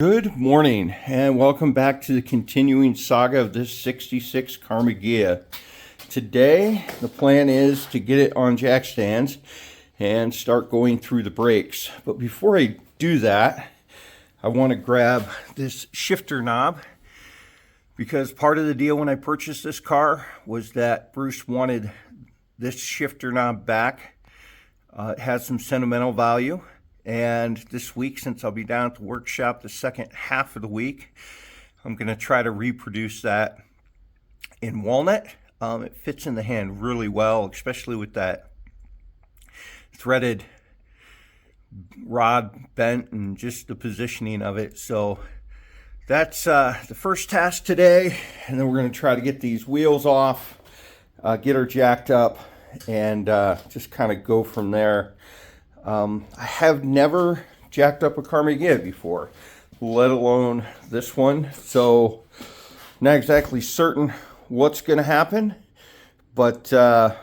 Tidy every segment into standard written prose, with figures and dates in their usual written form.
Good morning and welcome back to the continuing saga of this 66 Karmann Ghia. Today the plan is to get it on jack stands and start going through the brakes. But before I do that, I want to grab this shifter knob because part of the deal when I purchased this car was that Bruce wanted this shifter knob back. It has some sentimental value. And this week, since I'll be down at the workshop the second half of the week, I'm going to try to reproduce that in walnut. It fits in the hand really well, especially with that threaded rod bent and just the positioning of it. So that's the first task today. And then we're going to try to get these wheels off, get her jacked up, and just kind of go from there. I have never jacked up a Karmann Ghia before, let alone this one, so not exactly certain what's going to happen, but yeah,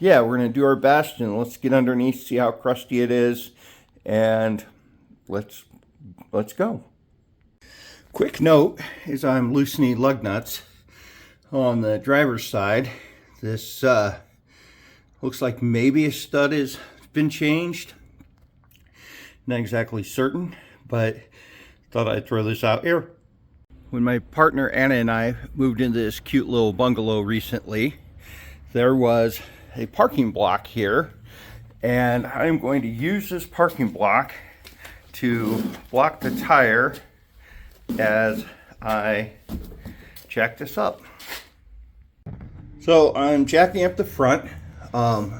we're going to do our best and let's get underneath, see how crusty it is, and let's go. Quick note is I'm loosening lug nuts on the driver's side. This looks like maybe a stud has been changed. Not exactly certain, but thought I'd throw this out here. When my partner Anna and I moved into this cute little bungalow recently, there was a parking block here, and I'm going to use this parking block to block the tire as I jack this up. So I'm jacking up the front.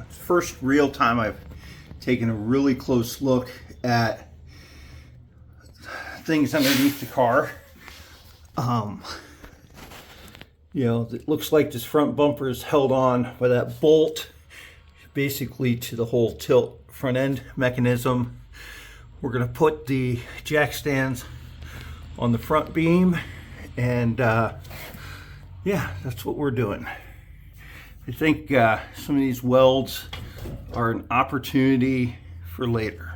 First real time I've taken a really close look at things underneath the car. You know, it looks like this front bumper is held on by that bolt basically to the whole tilt front end mechanism. We're going to put the jack stands on the front beam, and yeah, that's what we're doing. I think some of these welds are an opportunity for later.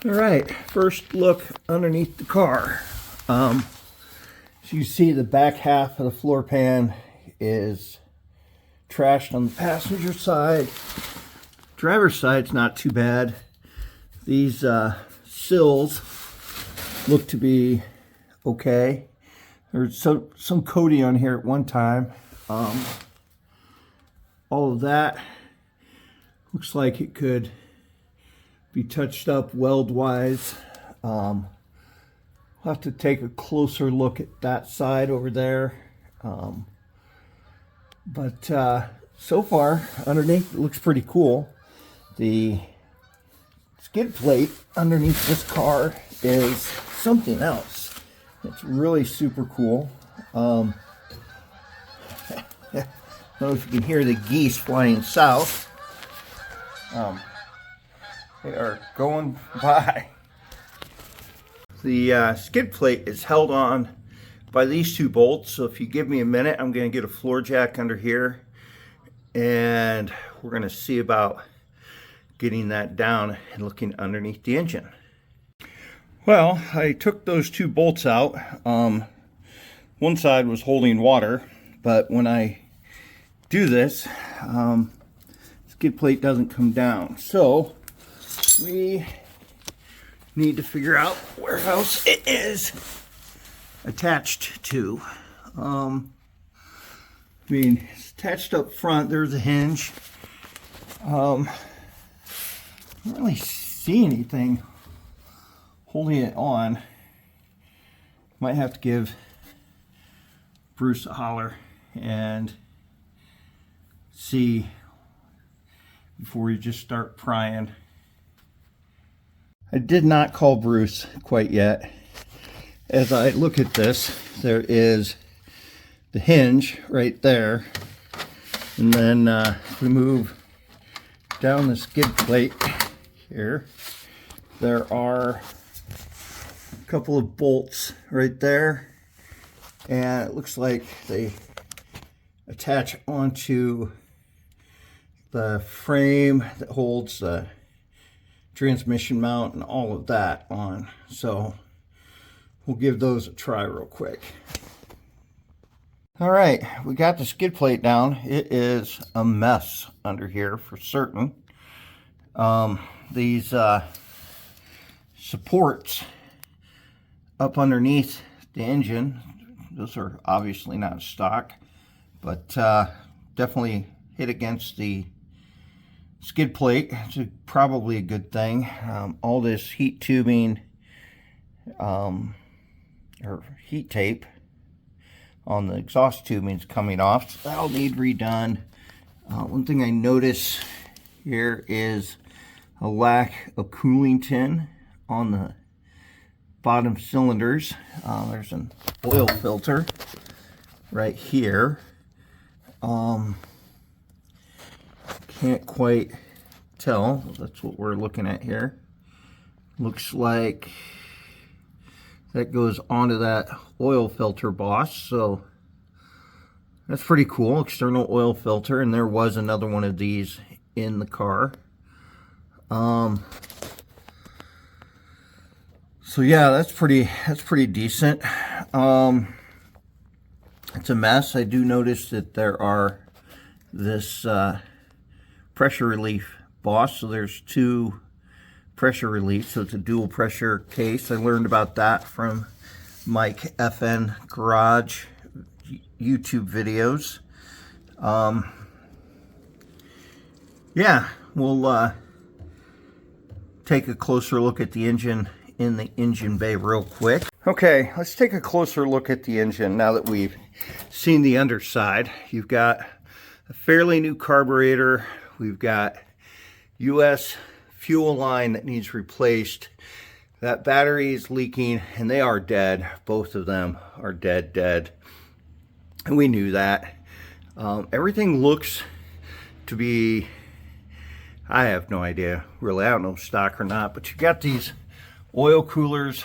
All right, first look underneath the car. So you see the back half of the floor pan is trashed on the passenger side. Driver's side's not too bad. These sills look to be okay. There's some coating on here at one time. All of that looks like it could be touched up weld wise. I'll have to take a closer look at that side over there. But so far underneath it looks pretty cool. The skid plate underneath this car is something else. It's really super cool. I don't know if you can hear the geese flying south. They are going by. The skid plate is held on by these two bolts, so if you give me a minute, I'm going to get a floor jack under here and we're going to see about getting that down and looking underneath the engine. Well, I took those two bolts out. One side was holding water, but when I do this, skid plate doesn't come down. So we need to figure out where else it is attached to. I mean, it's attached up front. There's a hinge. I don't really see anything holding it on. Might have to give Bruce a holler and see before we just start prying. I did not call Bruce quite yet. As I look at this, there is the hinge right there, and then if we move down the skid plate here, there are a couple of bolts right there, and it looks like they attach onto the frame that holds the transmission mount and all of that on. So we'll give those a try real quick. All right, we got the skid plate down. It is a mess under here for certain. These supports up underneath the engine, those are obviously not stock, but definitely hit against the skid plate. It's probably a good thing. All this heat tubing or heat tape on the exhaust tubing is coming off, so that'll need redone. One thing I notice here is a lack of cooling tin on the bottom cylinders. There's an oil filter right here. Can't quite tell. That's what we're looking at here. Looks like that goes onto that oil filter boss, so that's pretty cool. External oil filter, and there was another one of these in the car. So yeah, that's pretty decent. It's a mess. I do notice that there are this pressure relief boss, so there's two pressure relief, so it's a dual pressure case. I learned about that from Mike FN Garage YouTube videos. Yeah, we'll take a closer look at the engine in the engine bay real quick. Okay, let's take a closer look at the engine now that we've seen the underside. You've got a fairly new carburetor. We've got US fuel line that needs replaced. That battery is leaking, and they are dead. Both of them are dead. And we knew that. Everything looks to be, I have no idea, really. I don't know if stock or not, but you've got these oil coolers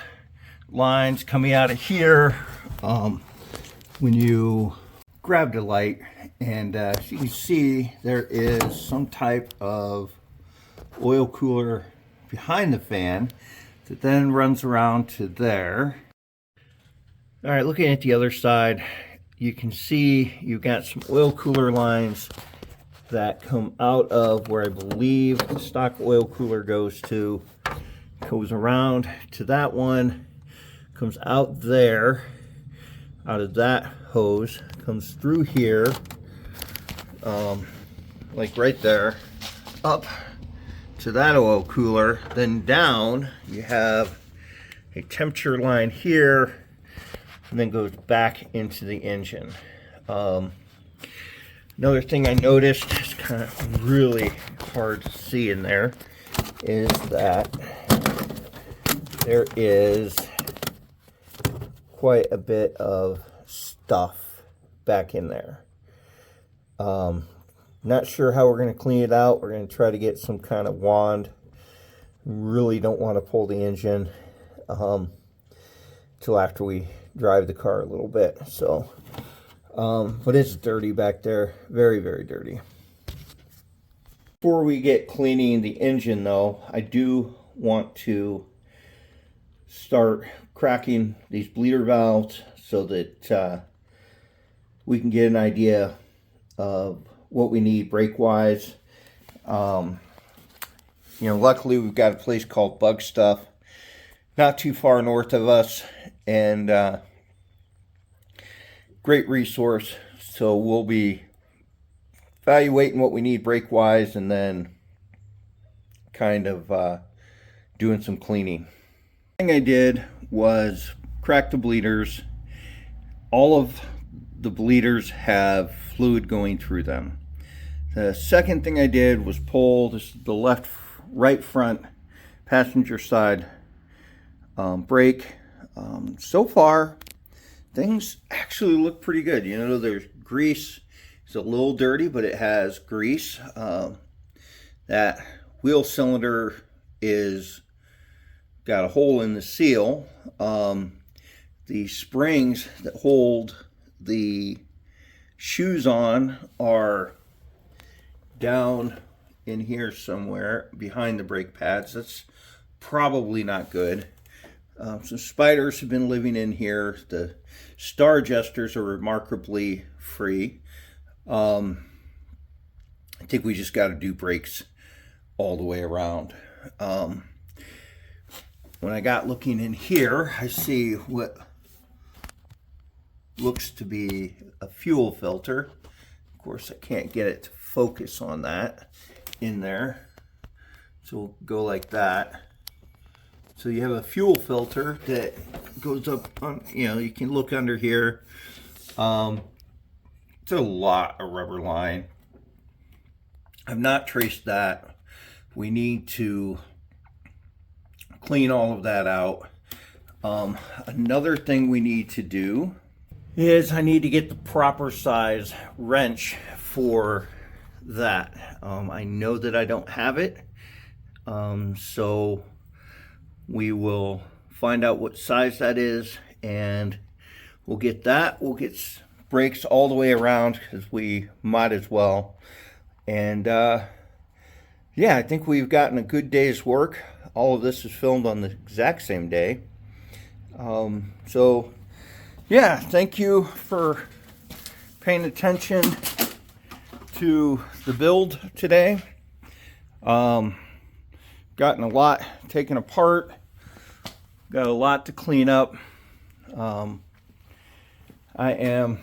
lines coming out of here. When you grab the light, and as you can see, there is some type of oil cooler behind the fan that then runs around to there. All right, looking at the other side, you can see you've got some oil cooler lines that come out of where I believe the stock oil cooler goes to. Goes around to that one, comes out there, out of that hose, comes through here, like right there, up to that oil cooler, then down you have a temperature line here, and then goes back into the engine. Another thing I noticed, it's kind of really hard to see in there, is that there is quite a bit of stuff back in there. Not sure how we're going to clean it out. We're going to try to get some kind of wand. Really don't want to pull the engine till after we drive the car a little bit. So, but it's dirty back there. Very, very dirty. Before we get cleaning the engine though, I do want to start cracking these bleeder valves so that we can get an idea of what we need brake wise. You know, luckily we've got a place called Bug Stuff not too far north of us, and great resource. So we'll be evaluating what we need brake wise, and then kind of doing some cleaning. The thing I did was crack the bleeders. All of the bleeders have fluid going through them. The second thing I did was pull the right front passenger side brake. So far things actually look pretty good. You know, there's grease. It's a little dirty, but it has grease. That wheel cylinder is got a hole in the seal. The springs that hold the shoes on are down in here somewhere behind the brake pads. That's probably not good. Some spiders have been living in here. The star jesters are remarkably free. I think we just got to do brakes all the way around. When I got looking in here, I see what looks to be a fuel filter. Of course, I can't get it to focus on that in there. So we'll go like that. So you have a fuel filter that goes up on, you can look under here. It's a lot of rubber line. I've not traced that. We need to clean all of that out. Another thing we need to do is I need to get the proper size wrench for that. I know that I don't have it. So we will find out what size that is, and we'll get that. We'll get brakes all the way around because we might as well. And yeah, I think we've gotten a good day's work. All of this is filmed on the exact same day. So yeah, thank you for paying attention to the build today. Gotten a lot taken apart. Got a lot to clean up. I am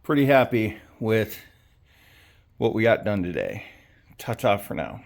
pretty happy with what we got done today. Ta-ta for now.